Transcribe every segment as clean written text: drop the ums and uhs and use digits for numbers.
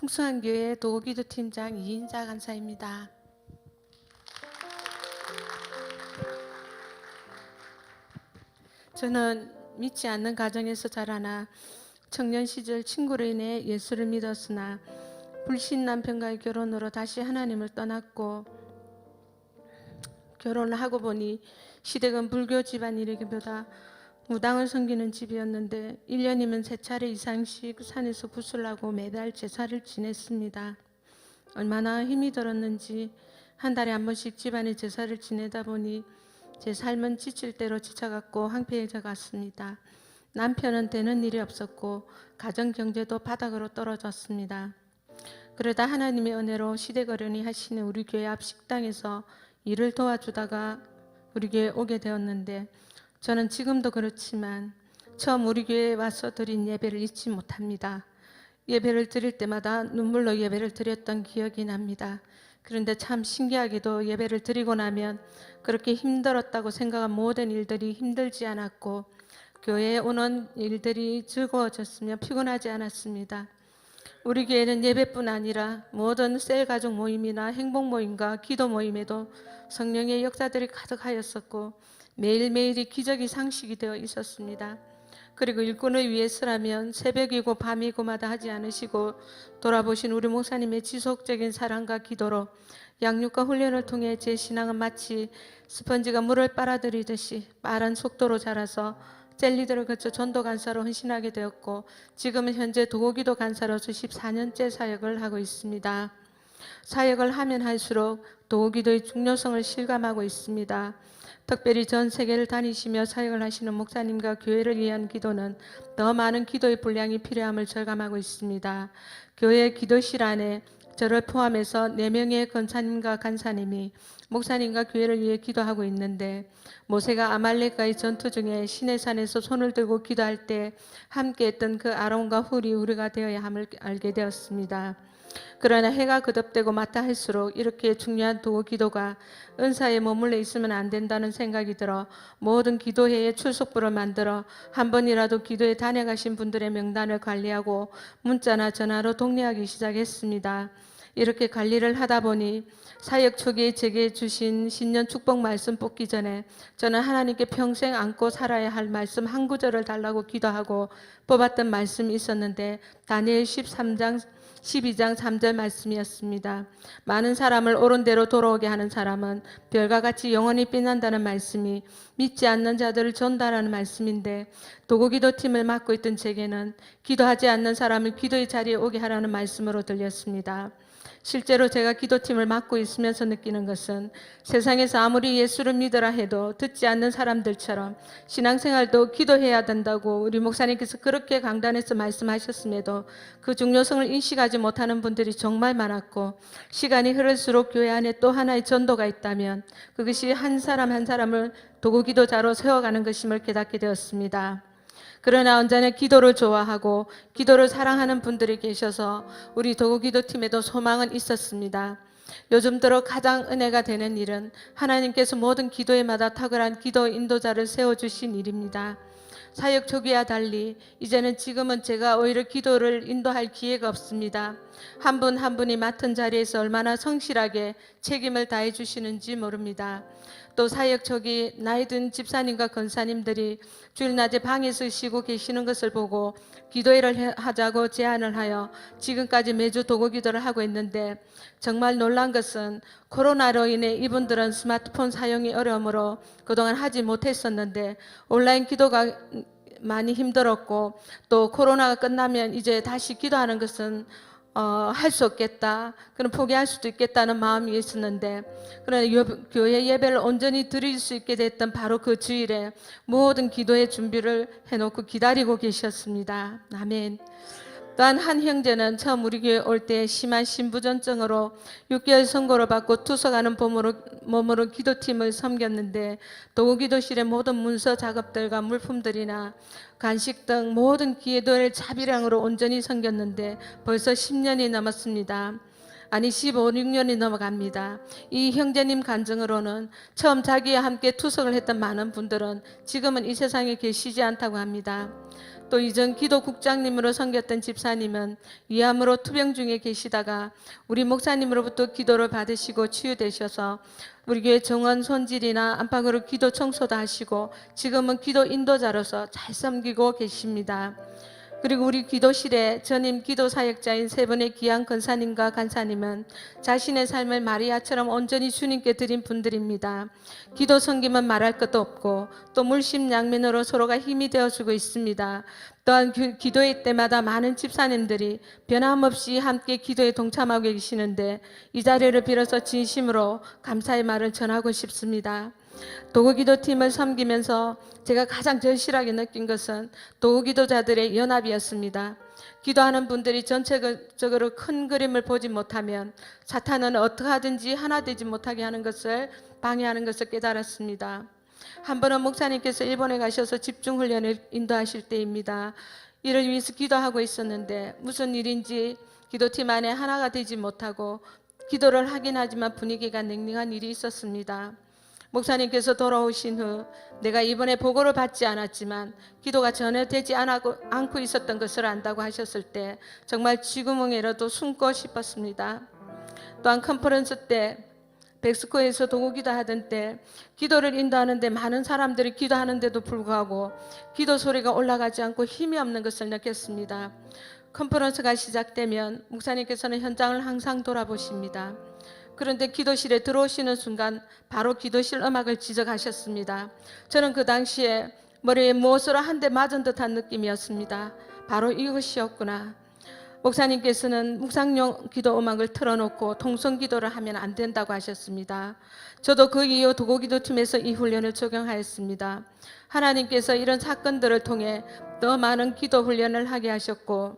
풍성한 교회 도기도 팀장 이인자 간사입니다. 저는 믿지 않는 가정에서 자라나 청년 시절 친구로 인해 예수를 믿었으나 불신 남편과의 결혼으로 다시 하나님을 떠났고, 결혼을 하고 보니 시댁은 불교 집안이라기보다 무당을 섬기는 집이었는데 1년이면 3차례 이상씩 산에서 구슬하고 매달 제사를 지냈습니다. 얼마나 힘이 들었는지 한 달에 한 번씩 집안의 제사를 지내다 보니 제 삶은 지칠 대로 지쳐갔고 황폐해져 갔습니다. 남편은 되는 일이 없었고 가정 경제도 바닥으로 떨어졌습니다. 그러다 하나님의 은혜로 시댁 어른이 하시는 우리 교회 앞 식당에서 일을 도와주다가 우리 교회에 오게 되었는데, 저는 지금도 그렇지만 처음 우리 교회에 와서 드린 예배를 잊지 못합니다. 예배를 드릴 때마다 눈물로 예배를 드렸던 기억이 납니다. 그런데 참 신기하게도 예배를 드리고 나면 그렇게 힘들었다고 생각한 모든 일들이 힘들지 않았고, 교회에 오는 일들이 즐거워졌으며 피곤하지 않았습니다. 우리 교회는 예배뿐 아니라 모든 셀 가족 모임이나 행복 모임과 기도 모임에도 성령의 역사들이 가득하였었고 매일매일이 기적이 상식이 되어 있었습니다. 그리고 일꾼을 위해서라면 새벽이고 밤이고마다 하지 않으시고 돌아보신 우리 목사님의 지속적인 사랑과 기도로 양육과 훈련을 통해 제 신앙은 마치 스펀지가 물을 빨아들이듯이 빠른 속도로 자라서 젤리들을 거쳐 전도 간사로 헌신하게 되었고, 지금은 현재 도기도 간사로서 14년째 사역을 하고 있습니다. 사역을 하면 할수록 도기도의 중요성을 실감하고 있습니다. 특별히 전 세계를 다니시며 사역을 하시는 목사님과 교회를 위한 기도는 더 많은 기도의 분량이 필요함을 절감하고 있습니다. 교회 기도실 안에 저를 포함해서 4명의 권사님과 간사님이 목사님과 교회를 위해 기도하고 있는데, 모세가 아말렉과의 전투 중에 시내산에서 손을 들고 기도할 때 함께했던 그 아론과 훌이 우리가 되어야 함을 알게 되었습니다. 그러나 해가 거듭되고 맞다 할수록 이렇게 중요한 도구 기도가 은사에 머물러 있으면 안 된다는 생각이 들어 모든 기도회의 출석부를 만들어 한 번이라도 기도에 다녀가신 분들의 명단을 관리하고 문자나 전화로 독려하기 시작했습니다. 이렇게 관리를 하다 보니 사역 초기에 제게 주신 신년 축복 말씀 뽑기 전에 저는 하나님께 평생 안고 살아야 할 말씀 한 구절을 달라고 기도하고 뽑았던 말씀이 있었는데, 다니엘 12장 3절 말씀이었습니다. 많은 사람을 옳은 대로 돌아오게 하는 사람은 별과 같이 영원히 빛난다는 말씀이 믿지 않는 자들을 전달하는 말씀인데, 도구기도팀을 맡고 있던 제게는 기도하지 않는 사람을 기도의 자리에 오게 하라는 말씀으로 들렸습니다. 실제로 제가 기도팀을 맡고 있으면서 느끼는 것은 세상에서 아무리 예수를 믿으라 해도 듣지 않는 사람들처럼 신앙생활도 기도해야 된다고 우리 목사님께서 그렇게 강단에서 말씀하셨음에도 그 중요성을 인식하지 못하는 분들이 정말 많았고, 시간이 흐를수록 교회 안에 또 하나의 전도가 있다면 그것이 한 사람 한 사람을 도구기도자로 세워가는 것임을 깨닫게 되었습니다. 그러나 언제나 기도를 좋아하고 기도를 사랑하는 분들이 계셔서 우리 도구기도팀에도 소망은 있었습니다. 요즘 들어 가장 은혜가 되는 일은 하나님께서 모든 기도회마다 탁월한 기도 인도자를 세워주신 일입니다. 사역 초기와 달리 이제는 지금은 제가 오히려 기도를 인도할 기회가 없습니다. 한 분 한 분이 맡은 자리에서 얼마나 성실하게 책임을 다해 주시는지 모릅니다. 또 사역 초기 나이 든 집사님과 권사님들이 주일 낮에 방에서 쉬고 계시는 것을 보고 기도회를 하자고 제안을 하여 지금까지 매주 도구 기도를 하고 있는데, 정말 놀란 것은 코로나로 인해 이분들은 스마트폰 사용이 어려우므로 그동안 하지 못했었는데 온라인 기도가 많이 힘들었고, 또 코로나가 끝나면 이제 다시 기도하는 것은 할 수 없겠다, 그럼 포기할 수도 있겠다는 마음이 있었는데, 그러나 교회 예배를 온전히 드릴 수 있게 됐던 바로 그 주일에 모든 기도의 준비를 해놓고 기다리고 계셨습니다. 아멘. 또한 한 형제는 처음 우리 교회 올 때 심한 신부전증으로 6개월 선고를 받고 투석하는 몸으로 기도팀을 섬겼는데, 도구기도실의 모든 문서 작업들과 물품들이나 간식 등 모든 기도를 자비량으로 온전히 섬겼는데 벌써 10년이 넘었습니다. 아니 15, 16년이 넘어갑니다. 이 형제님 간증으로는 처음 자기와 함께 투석을 했던 많은 분들은 지금은 이 세상에 계시지 않다고 합니다. 또 이전 기도국장님으로 섬겼던 집사님은 위암으로 투병 중에 계시다가 우리 목사님으로부터 기도를 받으시고 치유되셔서 우리 교회 정원 손질이나 안팎으로 기도 청소도 하시고 지금은 기도 인도자로서 잘 섬기고 계십니다. 그리고 우리 기도실에 전임 기도 사역자인 세 분의 귀한 권사님과 간사님은 자신의 삶을 마리아처럼 온전히 주님께 드린 분들입니다. 기도 섬김은 말할 것도 없고 또 물심양면으로 서로가 힘이 되어주고 있습니다. 또한 기도회 때마다 많은 집사님들이 변함없이 함께 기도에 동참하고 계시는데 이 자리를 빌어서 진심으로 감사의 말을 전하고 싶습니다. 도구기도팀을 섬기면서 제가 가장 절실하게 느낀 것은 도구기도자들의 연합이었습니다. 기도하는 분들이 전체적으로 큰 그림을 보지 못하면 사탄은 어떻게 하든지 하나 되지 못하게 하는 것을 방해하는 것을 깨달았습니다. 한 번은 목사님께서 일본에 가셔서 집중훈련을 인도하실 때입니다. 이를 위해서 기도하고 있었는데 무슨 일인지 기도팀 안에 하나가 되지 못하고 기도를 하긴 하지만 분위기가 냉랭한 일이 있었습니다. 목사님께서 돌아오신 후 내가 이번에 보고를 받지 않았지만 기도가 전혀 되지 않고 있었던 것을 안다고 하셨을 때 정말 쥐구멍이라도 숨고 싶었습니다. 또한 컨퍼런스 때 백스코에서 도구기도 하던 때 기도를 인도하는데 많은 사람들이 기도하는데도 불구하고 기도 소리가 올라가지 않고 힘이 없는 것을 느꼈습니다. 컨퍼런스가 시작되면 목사님께서는 현장을 항상 돌아보십니다. 그런데 기도실에 들어오시는 순간 바로 기도실 음악을 지적하셨습니다. 저는 그 당시에 머리에 무엇으로 한 대 맞은 듯한 느낌이었습니다. 바로 이것이었구나. 목사님께서는 묵상용 기도 음악을 틀어놓고 통성기도를 하면 안 된다고 하셨습니다. 저도 그 이후 도구기도팀에서 이 훈련을 적용하였습니다. 하나님께서 이런 사건들을 통해 더 많은 기도 훈련을 하게 하셨고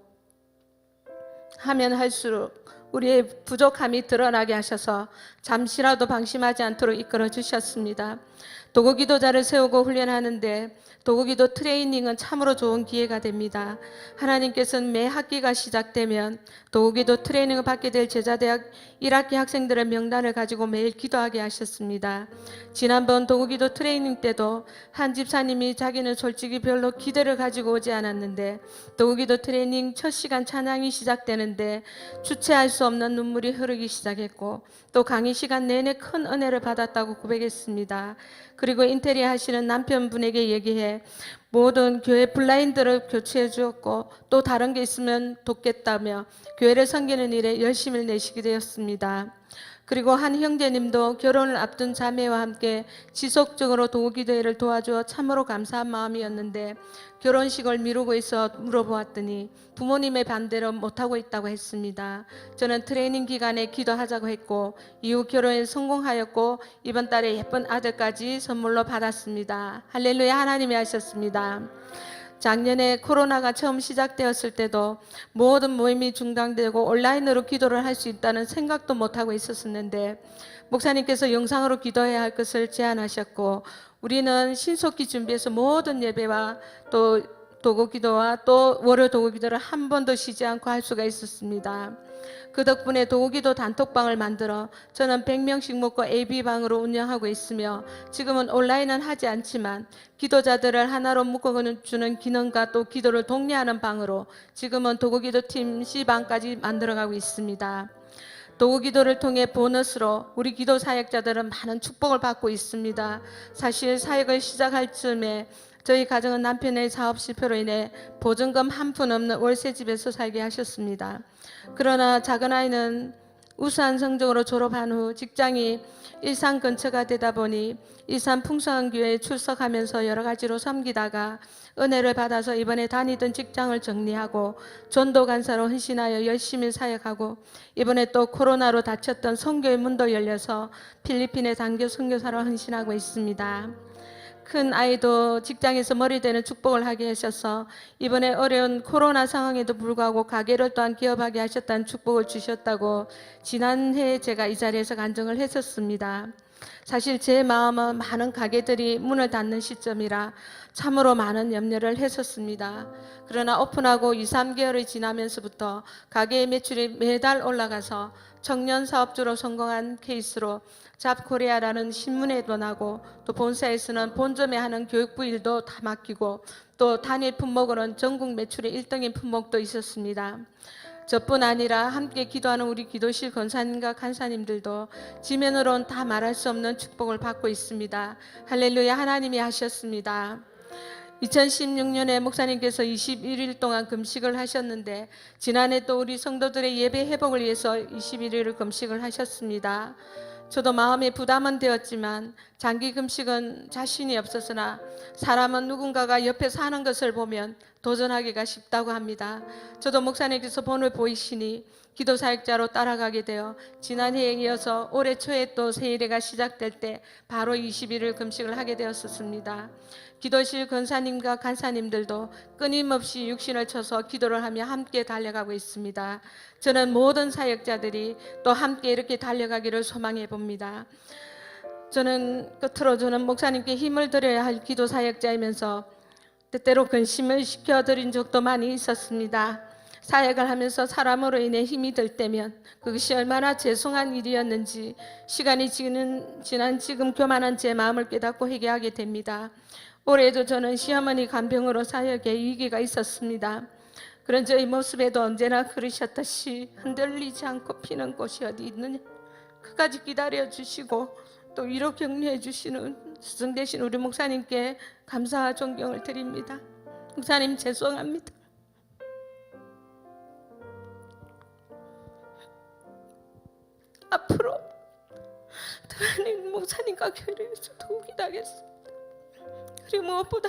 하면 할수록 우리의 부족함이 드러나게 하셔서 잠시라도 방심하지 않도록 이끌어 주셨습니다. 도구기도자를 세우고 훈련하는데 도구기도 트레이닝은 참으로 좋은 기회가 됩니다. 하나님께서는 매 학기가 시작되면 도구기도 트레이닝을 받게 될 제자대학 1학기 학생들의 명단을 가지고 매일 기도하게 하셨습니다. 지난번 도구기도 트레이닝 때도 한 집사님이 자기는 솔직히 별로 기대를 가지고 오지 않았는데 도구기도 트레이닝 첫 시간 찬양이 시작되는데 주체할 수 없는 눈물이 흐르기 시작했고 또 강의 시간 내내 큰 은혜를 받았다고 고백했습니다. 그리고 인테리어 하시는 남편분에게 얘기해 모든 교회 블라인드를 교체해 주었고 또 다른 게 있으면 돕겠다며 교회를 섬기는 일에 열심을 내시게 되었습니다. 그리고 한 형제님도 결혼을 앞둔 자매와 함께 지속적으로 도구기도회를 도와주어 참으로 감사한 마음이었는데 결혼식을 미루고 있어 물어보았더니 부모님의 반대로 못하고 있다고 했습니다. 저는 트레이닝 기간에 기도하자고 했고 이후 결혼에 성공하였고 이번 달에 예쁜 아들까지 선물로 받았습니다. 할렐루야. 하나님이 하셨습니다. 작년에 코로나가 처음 시작되었을 때도 모든 모임이 중단되고 온라인으로 기도를 할 수 있다는 생각도 못하고 있었는데 목사님께서 영상으로 기도해야 할 것을 제안하셨고 우리는 신속히 준비해서 모든 예배와 또 도구기도와 또 월요 도구기도를 한 번도 쉬지 않고 할 수가 있었습니다. 그 덕분에 도구기도 단톡방을 만들어 저는 100명씩 먹고 AB방으로 운영하고 있으며 지금은 온라인은 하지 않지만 기도자들을 하나로 묶어주는 기능과 또 기도를 독려하는 방으로 지금은 도구기도팀 C방까지 만들어가고 있습니다. 도구기도를 통해 보너스로 우리 기도 사역자들은 많은 축복을 받고 있습니다. 사실 사역을 시작할 즈음에 저희 가정은 남편의 사업 실패로 인해 보증금 한 푼 없는 월세집에서 살게 하셨습니다. 그러나 작은 아이는 우수한 성적으로 졸업한 후 직장이 일산 근처가 되다 보니 일산 풍성한 교회에 출석하면서 여러 가지로 섬기다가 은혜를 받아서 이번에 다니던 직장을 정리하고 전도 간사로 헌신하여 열심히 사역하고 이번에 또 코로나로 닫혔던 선교의 문도 열려서 필리핀에 단교 선교사로 헌신하고 있습니다. 큰 아이도 직장에서 머리대는 축복을 하게 하셔서 이번에 어려운 코로나 상황에도 불구하고 가게를 또한 기업하게 하셨다는 축복을 주셨다고 지난해 제가 이 자리에서 간증을 했었습니다. 사실 제 마음은 많은 가게들이 문을 닫는 시점이라 참으로 많은 염려를 했었습니다. 그러나 오픈하고 2, 3개월이 지나면서부터 가게의 매출이 매달 올라가서 청년 사업주로 성공한 케이스로 잡코리아라는 신문에도 나고, 또 본사에서는 본점에 하는 교육부 일도 다 맡기고, 또 단일 품목으로는 전국 매출의 1등인 품목도 있었습니다. 저뿐 아니라 함께 기도하는 우리 기도실 권사님과 간사님들도 지면으로는 다 말할 수 없는 축복을 받고 있습니다. 할렐루야, 하나님이 하셨습니다. 2016년에 목사님께서 21일 동안 금식을 하셨는데, 지난해 또 우리 성도들의 예배 회복을 위해서 21일을 금식을 하셨습니다. 저도 마음에 부담은 되었지만 장기 금식은 자신이 없었으나 사람은 누군가가 옆에서 하는 것을 보면 도전하기가 쉽다고 합니다. 저도 목사님께서 본을 보이시니 기도 사역자로 따라가게 되어 지난해에 이어서 올해 초에 또 세일회가 시작될 때 바로 21일 금식을 하게 되었습니다. 기도실 권사님과 간사님들도 끊임없이 육신을 쳐서 기도를 하며 함께 달려가고 있습니다. 저는 모든 사역자들이 또 함께 이렇게 달려가기를 소망해 봅니다. 저는 목사님께 힘을 드려야 할 기도 사역자이면서 때때로 근심을 시켜드린 적도 많이 있었습니다. 사역을 하면서 사람으로 인해 힘이 들 때면 그것이 얼마나 죄송한 일이었는지 시간이 지난 지금 교만한 제 마음을 깨닫고 회개하게 됩니다. 올해도 저는 시어머니 간병으로 사역에 위기가 있었습니다. 그런 저의 모습에도 언제나 그러셨듯이 흔들리지 않고 피는 곳이 어디 있느냐, 끝까지 기다려주시고 또 위로 격려해 주시는 스승 되신 우리 목사님께 감사와 존경을 드립니다. 목사님 죄송합니다. 앞으로 하나님 목사님과 교회를 위해서 더욱 기도하겠습니다. 그리고 무엇보다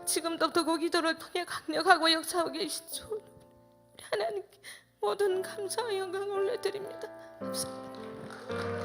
지금도 더욱 기도를 통해 강력하고 역사하고 계신 주 우리 하나님께 모든 감사와 영광을 올려드립니다. 감사합니다.